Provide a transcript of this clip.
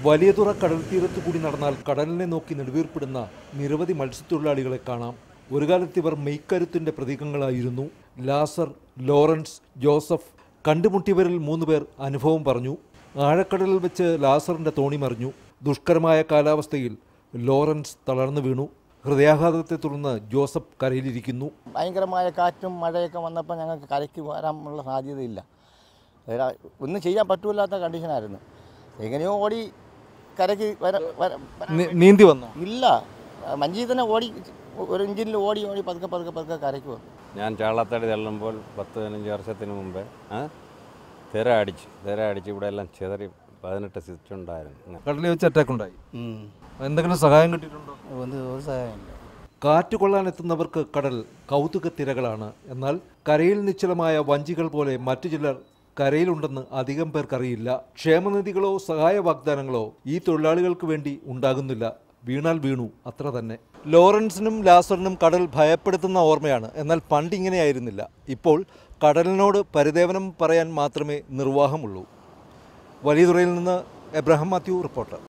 വലിയതുറ കടൽത്തീരത്തു കൂടി നടന്നാൽ കടലിനെ നോക്കി നെടുവീർപ്പിടുന്ന നിരവധി മത്സ്യത്തൊഴിലാളികളെ കാണാം. ഒരു കാലത്ത് ഇവർ മെയ്ക്കരുത്തിൻ്റെ പ്രതീകങ്ങളായിരുന്നു. ലാസർ, ലോറൻസ്, ജോസഫ്. കണ്ടുമുട്ടിയവരിൽ 3 പേർ അനുഭവം പറഞ്ഞു. ആഴക്കടലിൽ വെച്ച് ലാസറിൻ്റെ തോണി മറിഞ്ഞു. ദുഷ്കരമായ കാലാവസ്ഥയിൽ ലോറൻസ് തളർന്നു വീണു. ഹൃദയാഘാതത്തെ തുടർന്ന് ജോസഫ് കരയിലിരിക്കുന്നു. ഭയങ്കരമായ കാറ്റും മഴയൊക്കെ വന്നപ്പോൾ ഞങ്ങൾക്ക് കരയ്ക്ക് വരാനുള്ള സാധ്യതയില്ല. ഒന്നും ചെയ്യാൻ പറ്റൂലാത്ത കണ്ടീഷനായിരുന്നു. എങ്ങനെയോ ഓടി കരയ്ക്ക് നീന്തി വന്നു. ഇല്ല, മഞ്ചി തന്നെ ഓടി, ഒരു ഇഞ്ചിനിൽ ഓടി പതുക്കെ കരയ്ക്ക് വന്നു. ഞാൻ ചാളത്തടി തള്ളുമ്പോൾ 10-15 വർഷത്തിന് മുമ്പേ തിര അടിച്ച് ഇവിടെ എല്ലാം ചെതറി 18 സ്വിച്ച് ഉണ്ടായിരുന്നു. കടലിൽ വെച്ച് അറ്റാക്ക് ഉണ്ടായി. എന്തെങ്കിലും സഹായം കിട്ടിയിട്ടുണ്ടോ? ഒരു സഹായമില്ല. കാറ്റ് കൊള്ളാനെത്തുന്നവർക്ക് കടൽ കൗതുക തിരകളാണ്. എന്നാൽ കരയിൽ നിശ്ചലമായ വഞ്ചികൾ പോലെ മറ്റു ചിലർ കരയിലുണ്ടെന്ന് അധികം പേർക്കറിയില്ല. ക്ഷേമനിധികളോ സഹായ വാഗ്ദാനങ്ങളോ ഈ തൊഴിലാളികൾക്ക് വേണ്ടി ഉണ്ടാകുന്നില്ല. വീണാൽ വീണു, അത്ര തന്നെ. ലോറൻസിനും ലാസറിനും കടൽ ഭയപ്പെടുത്തുന്ന ഓർമ്മയാണ്. എന്നാൽ പണ്ടിങ്ങനെയായിരുന്നില്ല. ഇപ്പോൾ കടലിനോട് പരിദേവനം പറയാൻ മാത്രമേ നിർവാഹമുള്ളൂ. വലിയതുറയിൽ നിന്ന് എബ്രഹാം മാത്യു, റിപ്പോർട്ടർ.